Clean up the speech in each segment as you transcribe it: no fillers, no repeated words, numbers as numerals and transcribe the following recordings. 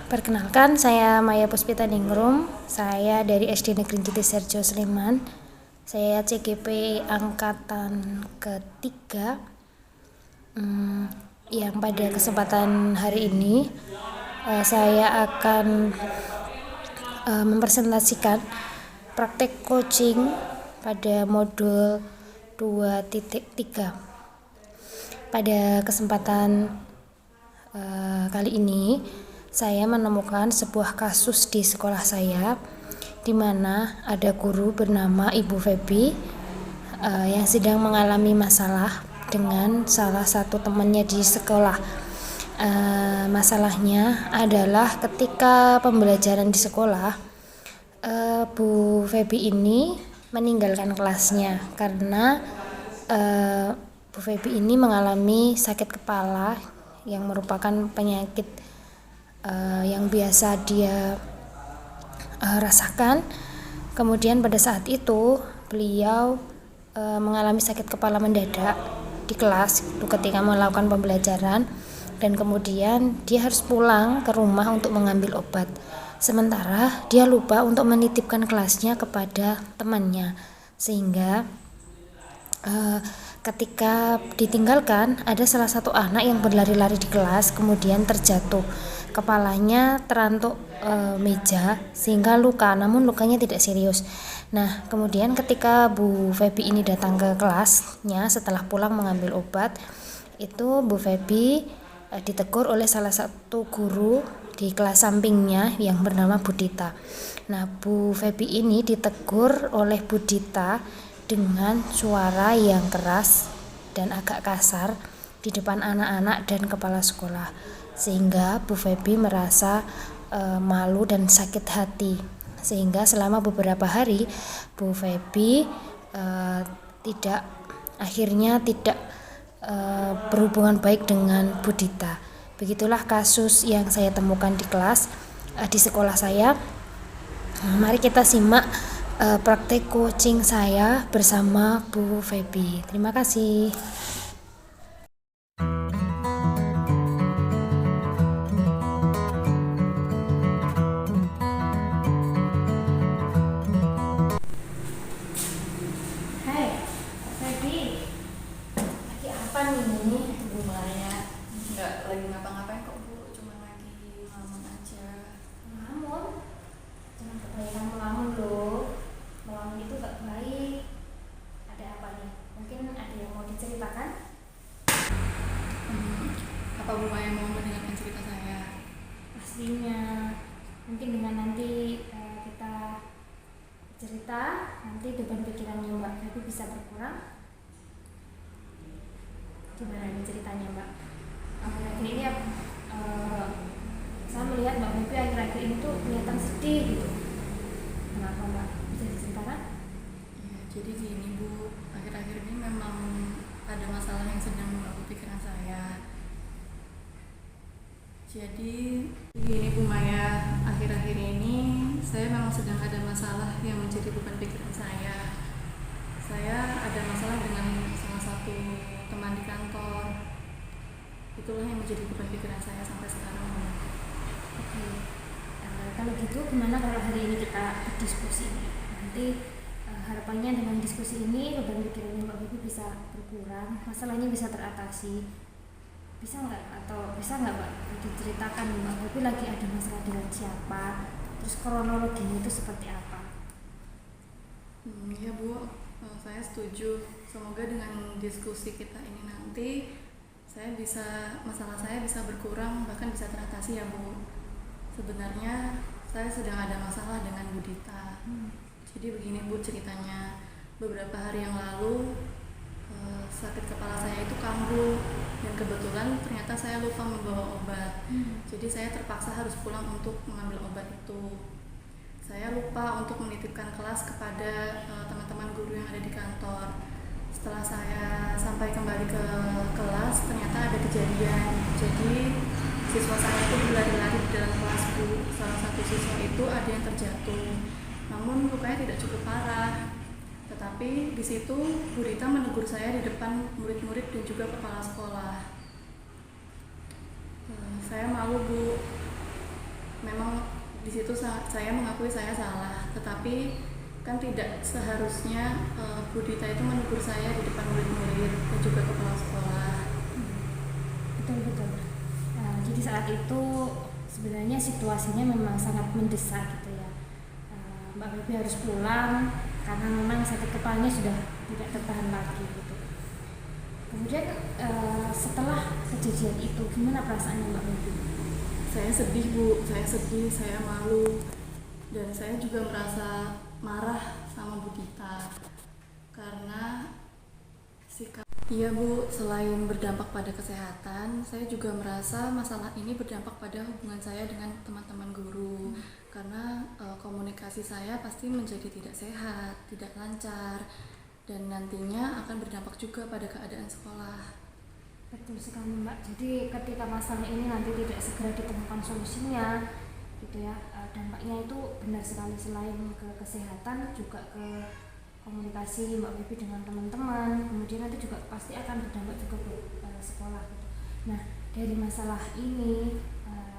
Perkenalkan, saya Maya Puspita Ningrum. Saya dari SD Negeri Citi Serjo Sleman. Saya CGP angkatan ketiga. Yang pada kesempatan hari ini saya akan mempresentasikan praktek coaching pada modul 2.3. Pada kesempatan kali ini saya menemukan sebuah kasus di sekolah saya, di mana ada guru bernama Ibu Febi yang sedang mengalami masalah dengan salah satu temannya di sekolah. Masalahnya adalah ketika pembelajaran di sekolah, Bu Febi ini meninggalkan kelasnya karena Bu Febi ini mengalami sakit kepala yang merupakan penyakit yang biasa dia rasakan. Kemudian pada saat itu beliau mengalami sakit kepala mendadak di kelas ketika melakukan pembelajaran, dan kemudian dia harus pulang ke rumah untuk mengambil obat. Sementara dia lupa untuk menitipkan kelasnya kepada temannya, sehingga ketika ditinggalkan, ada salah satu anak yang berlari-lari di kelas kemudian terjatuh. Kepalanya terantuk meja sehingga luka, namun lukanya tidak serius. Nah, kemudian ketika Bu Febi ini datang ke kelasnya setelah pulang mengambil obat, itu Bu Febi ditegur oleh salah satu guru di kelas sampingnya yang bernama Bu Dita. Nah, Bu Febi ini ditegur oleh Bu Dita dengan suara yang keras dan agak kasar di depan anak-anak dan kepala sekolah, sehingga Bu Febi merasa malu dan sakit hati, sehingga selama beberapa hari Bu Febi akhirnya tidak berhubungan baik dengan Bu Dita. Begitulah kasus yang saya temukan di kelas di sekolah saya. Mari kita simak praktek coaching saya bersama Bu Febi. Terima kasih. Hai, Febi. Lagi apa nih? Bu Maya, nggak lagi ngapa-ngapain kok Bu, cuma lagi ngelamun aja. Melamun? Jangan kebanyakan melamun loh. Melamun itu gak baik. Ada apa nih? Mungkin ada yang mau diceritakan? Apa Bu Maya mau mendengarkan cerita saya? Pastinya. Mungkin dengan nanti kita cerita, nanti beban pikirannya Mbak Febi bisa berkurang. Gimana nih ceritanya Mbak? Akhir-akhir ini saya melihat Mbak Febi akhir-akhir ini tuh kelihatan sedih gitu. Kenapa Mbak? Bisa diceritakan? Ya, jadi gini Bu, akhir-akhir ini memang ada masalah yang sedang mengganggu pikiran saya. Jadi gini Bu Maya, akhir-akhir ini saya memang sedang ada masalah yang menjadi beban pikiran saya. Saya ada masalah dengan salah satu teman di kantor. Itulah yang menjadi beban pikiran saya sampai sekarang. Oke. Kalau gitu gimana kalau hari ini kita berdiskusi? Nanti harapannya dengan diskusi ini beban pikirannya Mbak Febi bisa berkurang, masalahnya bisa teratasi. Bisa nggak Mbak diceritakan Mbak Febi lagi ada masalah dengan siapa, terus kronologinya itu seperti apa? Ya Bu, saya setuju. Semoga dengan diskusi kita ini nanti masalah saya bisa berkurang, bahkan bisa teratasi ya Bu. Sebenarnya saya sedang ada masalah dengan Bu Dita. Jadi begini Bu ceritanya, beberapa hari yang lalu sakit kepala saya itu kambuh, dan kebetulan ternyata saya lupa membawa obat. Jadi saya terpaksa harus pulang untuk mengambil obat itu. Saya lupa untuk menitipkan kelas kepada teman-teman guru yang ada di kantor. Setelah saya sampai kembali ke kelas, ternyata ada kejadian. Jadi siswa saya itu berlari-lari di dalam kelas Bu. Salah satu siswa itu ada yang terjatuh, namun lukanya tidak cukup parah. Tetapi di situ Bu Rita menegur saya di depan murid-murid dan juga kepala sekolah. Saya malu Bu. memang di situ saya mengakui saya salah, tetapi kan tidak seharusnya Bu Dita itu menegur saya di depan murid-murid dan juga kepala sekolah. Betul. Jadi saat itu sebenarnya situasinya memang sangat mendesak gitu ya. Mbak Febi harus pulang karena memang sakit kepalanya sudah tidak tertahan lagi gitu. Kemudian setelah kejadian itu gimana perasaannya Mbak Febi? Saya sedih Bu, saya malu, dan saya juga merasa marah sama Bu Dita karena sikap. Iya Bu, selain berdampak pada kesehatan, saya juga merasa masalah ini berdampak pada hubungan saya dengan teman-teman guru. Karena komunikasi saya pasti menjadi tidak sehat, tidak lancar, dan nantinya akan berdampak juga pada keadaan sekolah. Betul sekali Mbak, jadi ketika masalah ini nanti tidak segera ditemukan solusinya gitu ya, dampaknya itu benar sekali, selain ke kesehatan juga ke komunikasi Mbak Febi dengan teman-teman, kemudian nanti juga pasti akan berdampak juga ke sekolah gitu. Nah, dari masalah ini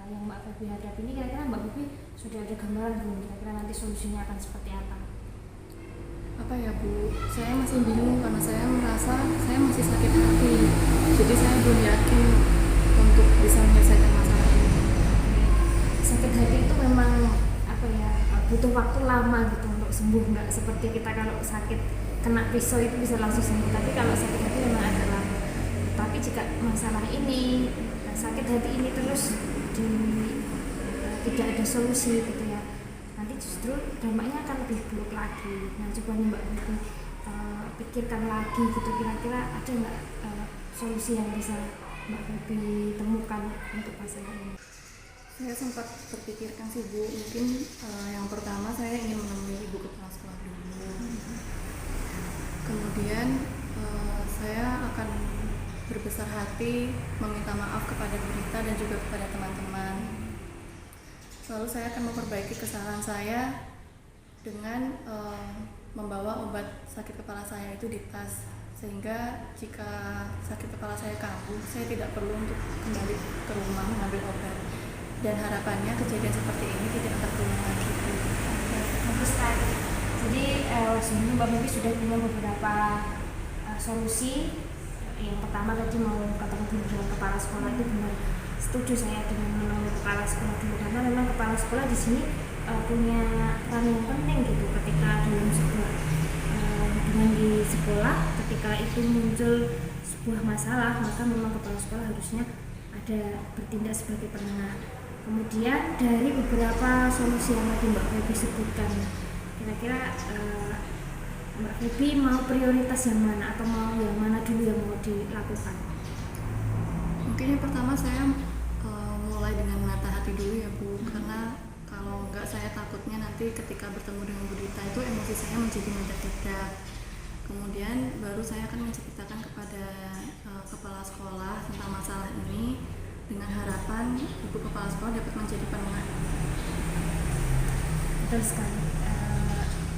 yang Mbak Febi hadapi ini, kira-kira Mbak Febi sudah ada gambaran belum kira-kira nanti solusinya akan seperti apa? Apa ya Bu, saya masih bingung karena saya merasa saya masih sakit hati, jadi saya belum yakin untuk bisa menyelesaikan masalah ini. Sakit hati itu memang apa ya, butuh waktu lama gitu untuk sembuh, nggak seperti kita kalau sakit kena pisau itu bisa langsung sembuh, tapi kalau sakit hati memang agak lama. Tapi jika masalah ini, sakit hati ini terus tidak ada solusi gitu ya, nanti justru dampaknya akan lebih buruk lagi. Nah, coba nih Mbak Febi pikirkan lagi gitu, kira-kira ada nggak solusi yang bisa Mbak Febi temukan untuk masalah ini? Saya sempat terpikirkan sih Bu, mungkin yang pertama saya ingin menemui ibu kepala sekolah dulu. Kemudian saya akan berbesar hati meminta maaf kepada Bu Dita dan juga kepada teman-teman. Lalu saya akan memperbaiki kesalahan saya dengan membawa obat sakit kepala saya itu di tas, sehingga jika sakit kepala saya kambuh, saya tidak perlu untuk kembali ke rumah mengambil obat. Dan harapannya kejadian seperti ini tidak akan terulang lagi. Bagus sekali. Jadi sebenarnya Mbak Febi sudah punya beberapa solusi. Yang pertama tadi mau ketemu dulu dengan kepala sekolah, itu benar, setuju saya dengan menemui kepala sekolah dulu, karena memang kepala sekolah di sini punya peran yang penting gitu ketika dalam sebuah hubungan di sekolah. Ketika itu muncul sebuah masalah, maka memang kepala sekolah harusnya ada bertindak sebagai penengah. Kemudian dari beberapa solusi yang tadi Mbak Febi sebutkan, kira-kira Mbak Febi mau prioritas yang mana, atau mau yang mana dulu yang mau dilakukan? Mungkin yang pertama saya mulai dengan menata hati dulu ya Bu, karena kalau enggak saya takutnya nanti ketika bertemu dengan Bu Dita itu emosi saya menjadi mendadak. Kemudian baru saya akan menceritakan kepada kepala sekolah tentang masalah ini, dengan harapan ibu kepala sekolah dapat menjadi penengah. Betul sekali.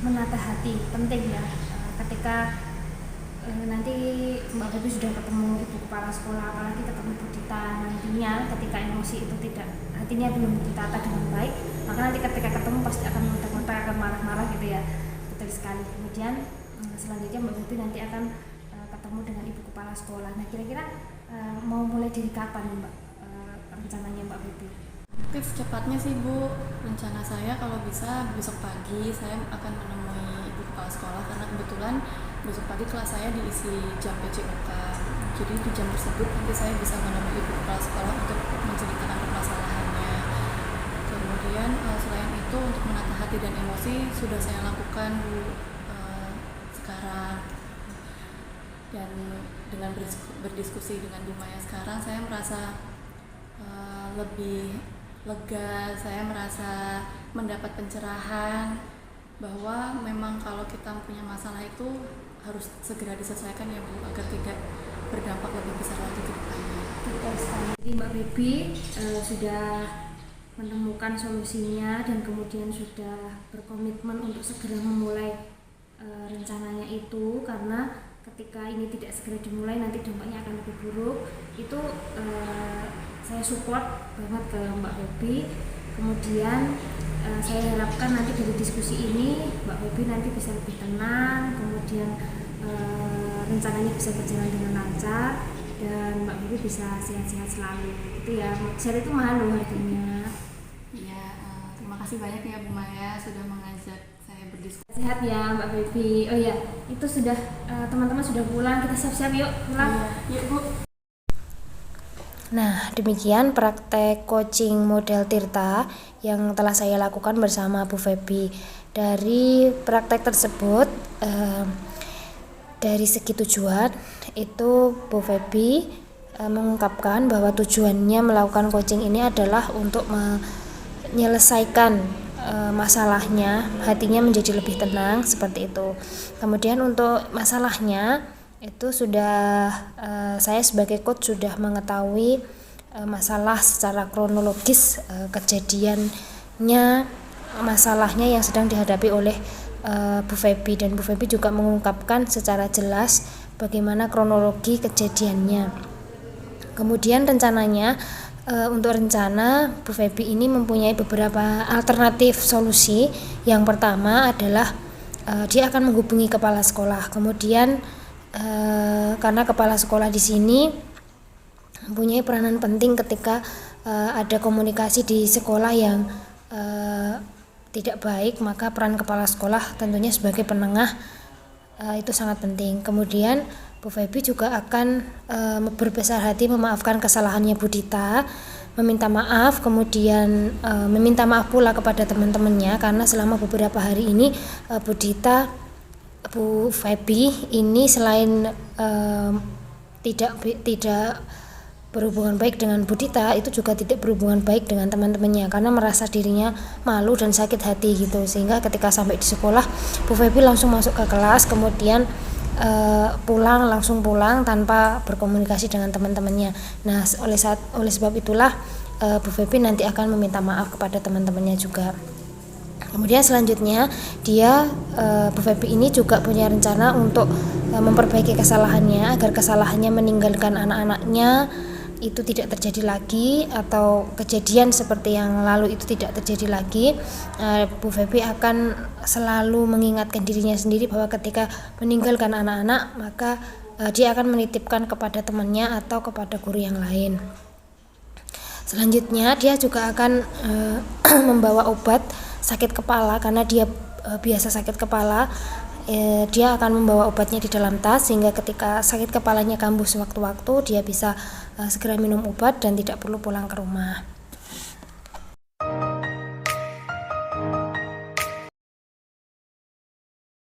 Menata hati penting ya. Ketika nanti Mbak Febi sudah ketemu ibu kepala sekolah, apalagi ketemu Bu Dita nantinya, ketika emosi itu tidak, hatinya belum ditata dengan baik, maka nanti ketika ketemu pasti akan meledak-ledak, akan marah-marah gitu ya. Betul sekali. Kemudian selanjutnya Mbak Febi nanti akan ketemu dengan ibu kepala sekolah. Nah, kira-kira mau mulai dari kapan nih Mbak rencananya Mbak Febi? Mungkin secepatnya sih Bu, rencana saya kalau bisa besok pagi saya akan menemui ibu kepala sekolah, karena kebetulan besok pagi kelas saya diisi jam PCUK. Jadi di jam tersebut nanti saya bisa menemui ibu kepala sekolah untuk menceritakan permasalahannya. Kemudian selain itu, untuk menata hati dan emosi sudah saya lakukan Bu sekarang. Dan dengan berdiskusi dengan Bu Maya sekarang, saya merasa lebih lega. Saya merasa mendapat pencerahan bahwa memang kalau kita punya masalah itu harus segera diselesaikan ya Bu, agar tidak berdampak lebih besar lagi ke depannya. Betul sekali. Jadi Mbak Febi sudah menemukan solusinya dan kemudian sudah berkomitmen untuk segera memulai rencananya itu, karena ketika ini tidak segera dimulai nanti dampaknya akan lebih buruk. Itu saya support banget ke Mbak Febi. Kemudian saya harapkan nanti dari diskusi ini Mbak Febi nanti bisa lebih tenang, kemudian rencananya bisa berjalan dengan lancar, dan Mbak Febi bisa sehat-sehat selalu. Itu ya, sehat itu mahal loh harganya. Iya, terima kasih banyak ya Bu Maya sudah mengajak saya berdiskusi. Sehat ya Mbak Febi. Oh ya, itu sudah teman-teman sudah pulang, kita siap-siap yuk pulang. Yuk Bu. Nah, demikian praktek coaching model Tirta yang telah saya lakukan bersama Bu Febi. Dari praktek tersebut, dari segi tujuan itu Bu Febi mengungkapkan bahwa tujuannya melakukan coaching ini adalah untuk menyelesaikan masalahnya, hatinya menjadi lebih tenang seperti itu. Kemudian untuk masalahnya itu sudah saya sebagai coach sudah mengetahui masalah secara kronologis kejadiannya, masalahnya yang sedang dihadapi oleh Bu Febi, dan Bu Febi juga mengungkapkan secara jelas bagaimana kronologi kejadiannya. Kemudian rencananya untuk rencana Bu Febi ini mempunyai beberapa alternatif solusi. Yang pertama adalah dia akan menghubungi kepala sekolah. Kemudian karena kepala sekolah di sini mempunyai peranan penting ketika ada komunikasi di sekolah yang tidak baik, maka peran kepala sekolah tentunya sebagai penengah itu sangat penting. Kemudian Bu Febi juga akan berbesar hati memaafkan kesalahannya Bu Dita, meminta maaf, kemudian meminta maaf pula kepada teman-temannya karena selama beberapa hari ini Bu Febi ini selain tidak berhubungan baik dengan Bu Dita, itu juga tidak berhubungan baik dengan teman-temannya karena merasa dirinya malu dan sakit hati gitu, sehingga ketika sampai di sekolah Bu Febi langsung masuk ke kelas, kemudian langsung pulang tanpa berkomunikasi dengan teman-temannya. Nah, oleh sebab itulah Bu Febi nanti akan meminta maaf kepada teman-temannya juga. Kemudian selanjutnya Bu Febi ini juga punya rencana untuk memperbaiki kesalahannya agar kesalahannya meninggalkan anak-anaknya itu tidak terjadi lagi, atau kejadian seperti yang lalu itu tidak terjadi lagi. Bu Febi akan selalu mengingatkan dirinya sendiri bahwa ketika meninggalkan anak-anak maka dia akan menitipkan kepada temannya atau kepada guru yang lain. Selanjutnya dia juga akan membawa obat sakit kepala karena dia biasa sakit kepala. Dia akan membawa obatnya di dalam tas sehingga ketika sakit kepalanya kambuh sewaktu-waktu dia bisa segera minum obat dan tidak perlu pulang ke rumah.